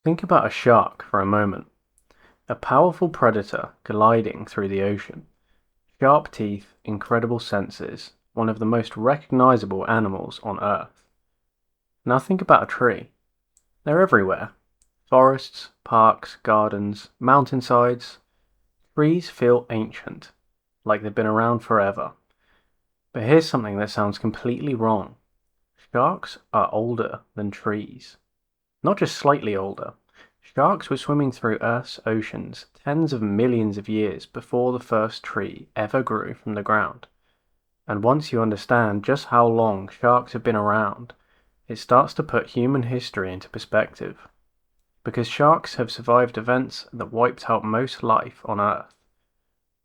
Think about a shark for a moment. A powerful predator gliding through the ocean. Sharp teeth, incredible senses, one of the most recognizable animals on Earth. Now think about a tree. They're everywhere. Forests, parks, gardens, mountainsides. Trees feel ancient, like they've been around forever. But here's something that sounds completely wrong. Sharks are older than trees. Not just slightly older. Sharks were swimming through Earth's oceans tens of millions of years before the first tree ever grew from the ground. And once you understand just how long sharks have been around, it starts to put human history into perspective. Because sharks have survived events that wiped out most life on Earth.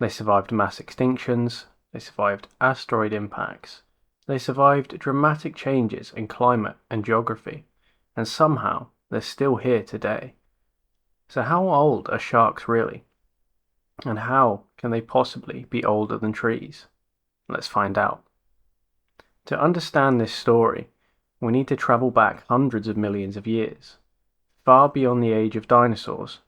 They survived mass extinctions, they survived asteroid impacts, they survived dramatic changes in climate and geography, and somehow they're still here today. So how old are sharks really? And how can they possibly be older than trees? Let's find out. To understand this story, we need to travel back hundreds of millions of years, far beyond the age of dinosaurs,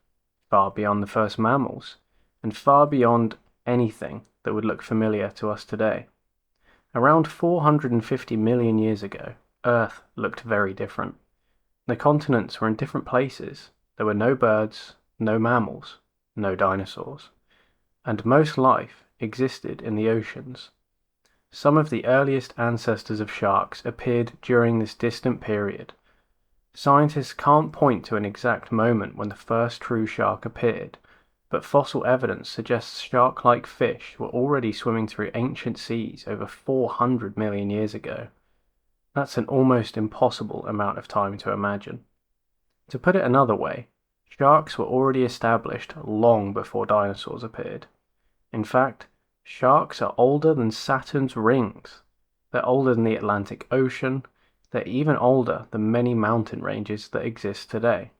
far beyond the first mammals, and far beyond anything that would look familiar to us today. Around 450 million years ago, Earth looked very different. The continents were in different places. There were no birds, no mammals, no dinosaurs, and most life existed in the oceans. Some of the earliest ancestors of sharks appeared during this distant period. Scientists can't point to an exact moment when the first true shark appeared, but fossil evidence suggests shark-like fish were already swimming through ancient seas over 400 million years ago. That's an almost impossible amount of time to imagine. To put it another way, sharks were already established long before dinosaurs appeared. In fact, sharks are older than Saturn's rings. They're older than the Atlantic Ocean. They're even older than many mountain ranges that exist today.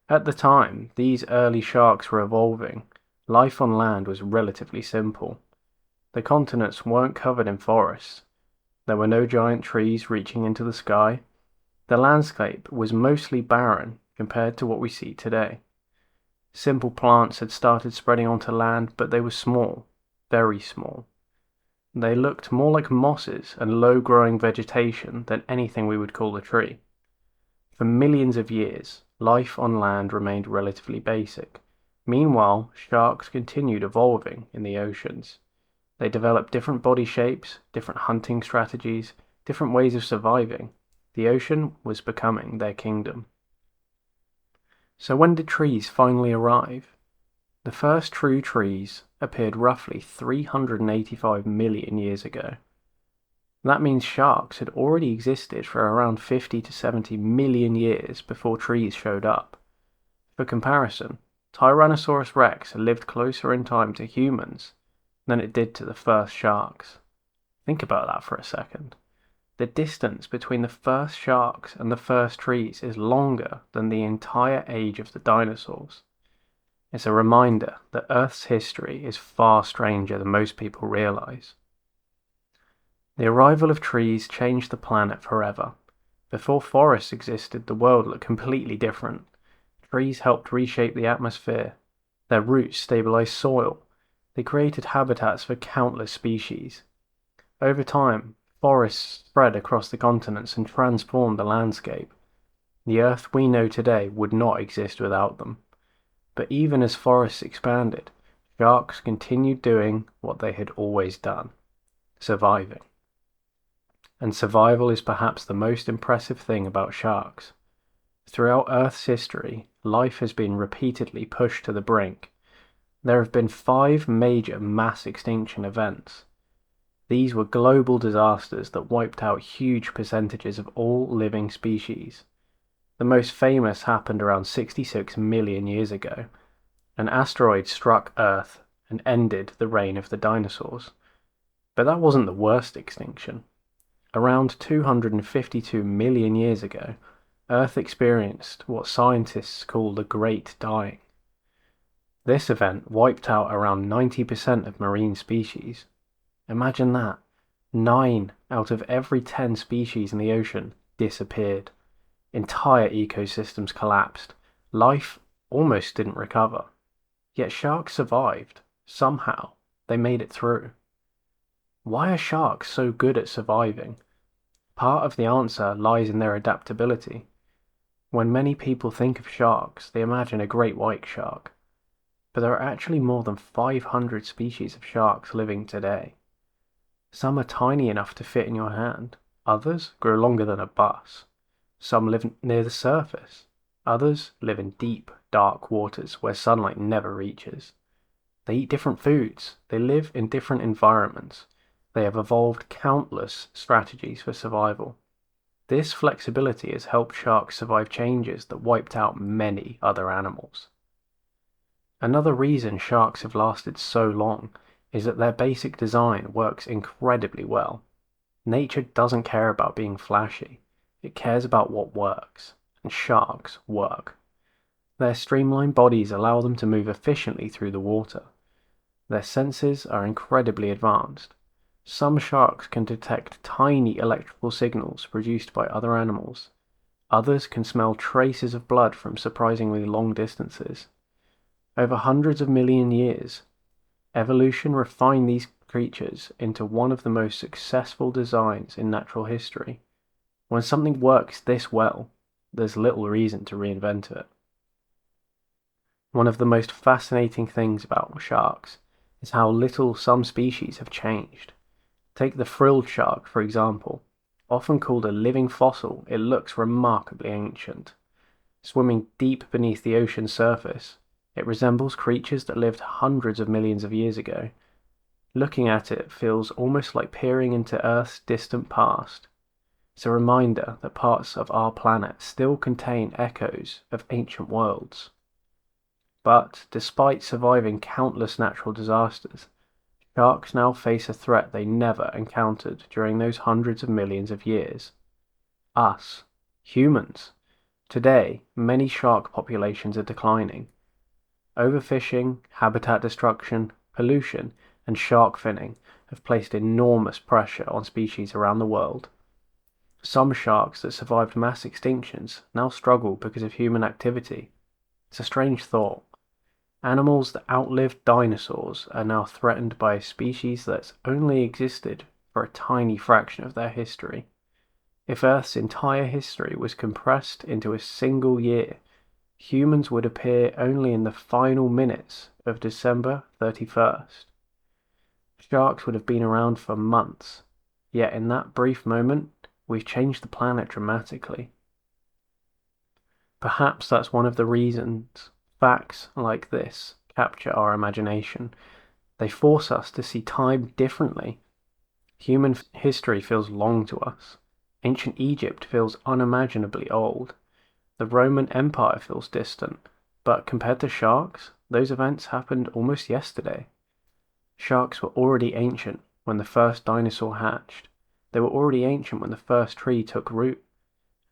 At the time these early sharks were evolving, life on land was relatively simple. The continents weren't covered in forests. There were no giant trees reaching into the sky. The landscape was mostly barren compared to what we see today. Simple plants had started spreading onto land, but they were small, very small. They looked more like mosses and low-growing vegetation than anything we would call a tree. For millions of years, life on land remained relatively basic. Meanwhile, sharks continued evolving in the oceans. They developed different body shapes, different hunting strategies, different ways of surviving. The ocean was becoming their kingdom. So when did trees finally arrive? The first true trees appeared roughly 385 million years ago. That means sharks had already existed for around 50 to 70 million years before trees showed up. For comparison, Tyrannosaurus rex lived closer in time to humans than it did to the first sharks. Think about that for a second. The distance between the first sharks and the first trees is longer than the entire age of the dinosaurs. It's a reminder that Earth's history is far stranger than most people realize. The arrival of trees changed the planet forever. Before forests existed, the world looked completely different. Trees helped reshape the atmosphere. Their roots stabilized soil. They created habitats for countless species. Over time, forests spread across the continents and transformed the landscape. The Earth we know today would not exist without them. But even as forests expanded, sharks continued doing what they had always done: surviving. And survival is perhaps the most impressive thing about sharks. Throughout Earth's history, life has been repeatedly pushed to the brink. There have been 5 major mass extinction events. These were global disasters that wiped out huge percentages of all living species. The most famous happened around 66 million years ago. An asteroid struck Earth and ended the reign of the dinosaurs. But that wasn't the worst extinction. Around 252 million years ago, Earth experienced what scientists call the Great Dying. This event wiped out around 90% of marine species. Imagine that. 9 out of every 10 species in the ocean disappeared. Entire ecosystems collapsed. Life almost didn't recover. Yet sharks survived. Somehow, they made it through. Why are sharks so good at surviving? Part of the answer lies in their adaptability. When many people think of sharks, they imagine a great white shark. But there are actually more than 500 species of sharks living today. Some are tiny enough to fit in your hand. Others grow longer than a bus. Some live near the surface. Others live in deep, dark waters where sunlight never reaches. They eat different foods. They live in different environments. They have evolved countless strategies for survival. This flexibility has helped sharks survive changes that wiped out many other animals. Another reason sharks have lasted so long is that their basic design works incredibly well. Nature doesn't care about being flashy. It cares about what works, and sharks work. Their streamlined bodies allow them to move efficiently through the water. Their senses are incredibly advanced. Some sharks can detect tiny electrical signals produced by other animals. Others can smell traces of blood from surprisingly long distances. Over hundreds of million years, evolution refined these creatures into one of the most successful designs in natural history. When something works this well, there's little reason to reinvent it. One of the most fascinating things about sharks is how little some species have changed. Take the frilled shark, for example. Often called a living fossil, it looks remarkably ancient. Swimming deep beneath the ocean's surface, it resembles creatures that lived hundreds of millions of years ago. Looking at it feels almost like peering into Earth's distant past. It's a reminder that parts of our planet still contain echoes of ancient worlds. But despite surviving countless natural disasters, sharks now face a threat they never encountered during those hundreds of millions of years. Us, humans. Today, many shark populations are declining. Overfishing, habitat destruction, pollution, and shark finning have placed enormous pressure on species around the world. Some sharks that survived mass extinctions now struggle because of human activity. It's a strange thought. Animals that outlived dinosaurs are now threatened by a species that's only existed for a tiny fraction of their history. If Earth's entire history was compressed into a single year, humans would appear only in the final minutes of December 31st. Sharks would have been around for months, yet in that brief moment, we've changed the planet dramatically. Perhaps that's one of the reasons facts like this capture our imagination. They force us to see time differently. Human history feels long to us. Ancient Egypt feels unimaginably old. The Roman Empire feels distant, but compared to sharks, those events happened almost yesterday. Sharks were already ancient when the first dinosaur hatched. They were already ancient when the first tree took root,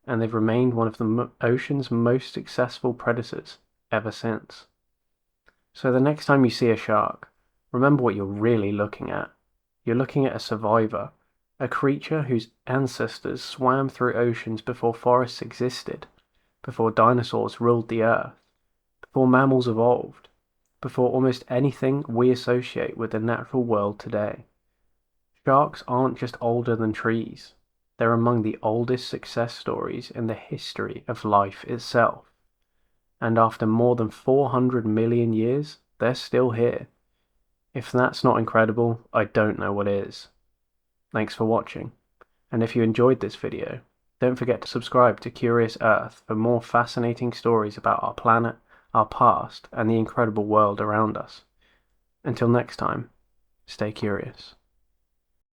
and they've remained one of the ocean's most successful predators ever since. So the next time you see a shark, remember what you're really looking at. You're looking at a survivor, a creature whose ancestors swam through oceans before forests existed, before dinosaurs ruled the earth, before mammals evolved, before almost anything we associate with the natural world today. Sharks aren't just older than trees. They're among the oldest success stories in the history of life itself. And after more than 400 million years, they're still here. If that's not incredible, I don't know what is. Thanks for watching. And if you enjoyed this video, don't forget to subscribe to Curious Earth for more fascinating stories about our planet, our past, and the incredible world around us. Until next time, stay curious.